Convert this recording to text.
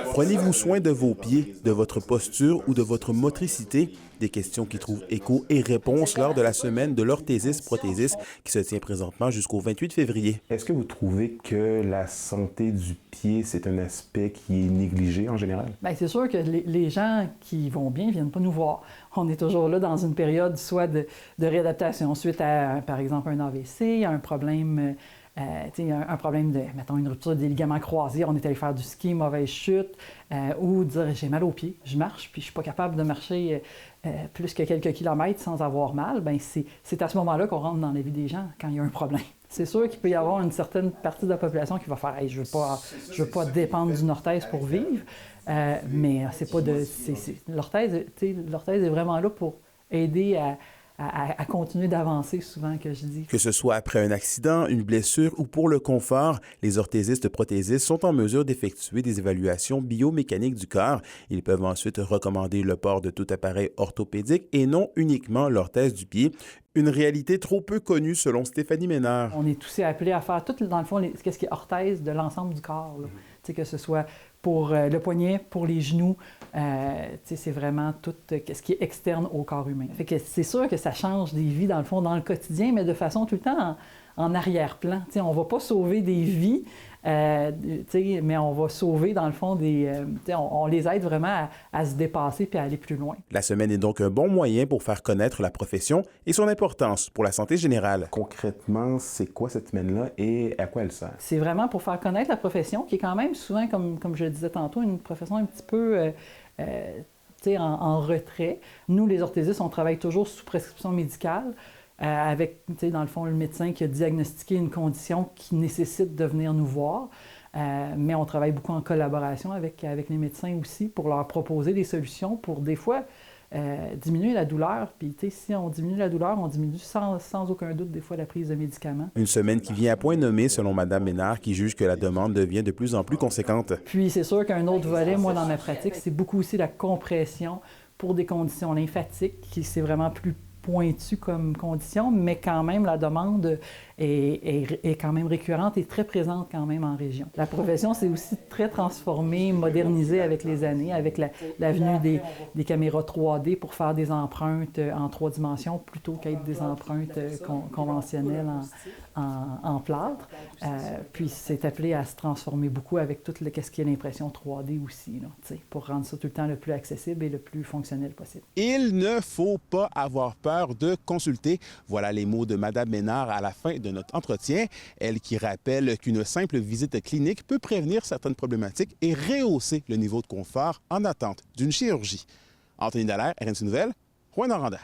Prenez-vous soin de vos pieds, de votre posture ou de votre motricité? Des questions qui trouvent écho et réponses lors de la semaine de l'orthésiste-prothésiste qui se tient présentement jusqu'au 28 février. Est-ce que vous trouvez que la santé du pied, c'est un aspect qui est négligé en général? Bien, c'est sûr que les gens qui vont bien ne viennent pas nous voir. On est toujours là dans une période soit de réadaptation suite à, par exemple, un AVC, un problème... un problème de, mettons, une rupture des ligaments croisés, on est allé faire du ski, mauvaise chute, ou dire j'ai mal aux pieds, je marche, puis je suis pas capable de marcher plus que quelques kilomètres sans avoir mal, bien c'est à ce moment-là qu'on rentre dans la vie des gens quand il y a un problème. C'est sûr qu'il peut y avoir une certaine partie de la population qui va faire hey, je veux pas dépendre d'une orthèse pour vivre, mais c'est pas de. L'orthèse est vraiment là pour aider à continuer d'avancer, souvent, que je dis. Que ce soit après un accident, une blessure ou pour le confort, les orthésistes-prothésistes sont en mesure d'effectuer des évaluations biomécaniques du corps. Ils peuvent ensuite recommander le port de tout appareil orthopédique et non uniquement l'orthèse du pied. Une réalité trop peu connue selon Stéphanie Ménard. On est aussi appelés à faire tout, dans le fond, qu'est-ce qui est orthèse de l'ensemble du corps. Que ce soit pour le poignet, pour les genoux, c'est vraiment tout ce qui est externe au corps humain. Fait que c'est sûr que ça change des vies, dans le fond, dans le quotidien, mais de façon tout le temps en arrière-plan. On ne va pas sauver des vies, mais on va sauver, dans le fond, on les aide vraiment à se dépasser et à aller plus loin. La semaine est donc un bon moyen pour faire connaître la profession et son importance pour la santé générale. Concrètement, c'est quoi cette semaine-là et à quoi elle sert? C'est vraiment pour faire connaître la profession, qui est quand même souvent, comme je le disais tantôt, une profession un petit peu en retrait. Nous, les orthésistes, on travaille toujours sous prescription médicale. Avec, dans le fond, le médecin qui a diagnostiqué une condition qui nécessite de venir nous voir. Mais on travaille beaucoup en collaboration avec les médecins aussi pour leur proposer des solutions pour, des fois, diminuer la douleur. Puis, si on diminue la douleur, on diminue sans aucun doute, des fois, la prise de médicaments. Une semaine qui vient à point nommé, selon Mme Ménard, qui juge que la demande devient de plus en plus conséquente. Puis, c'est sûr qu'un autre volet, moi, dans ma pratique, c'est beaucoup aussi la compression pour des conditions lymphatiques, qui c'est vraiment plus pointu comme condition, mais quand même, la demande est quand même récurrente et très présente quand même en région. La profession s'est aussi très transformée, modernisée avec les années, avec la venue des caméras 3D pour faire des empreintes en 3 dimensions plutôt qu'être des empreintes conventionnelles en plâtre. Puis c'est appelé à se transformer beaucoup avec tout ce qui est l'impression 3D aussi, là, pour rendre ça tout le temps le plus accessible et le plus fonctionnel possible. Il ne faut pas avoir peur de consulter. Voilà les mots de Mme Ménard à la fin de notre entretien. Elle qui rappelle qu'une simple visite clinique peut prévenir certaines problématiques et rehausser le niveau de confort en attente d'une chirurgie. Anthony Dallaire, RNC Nouvelles, Rouyn-Noranda.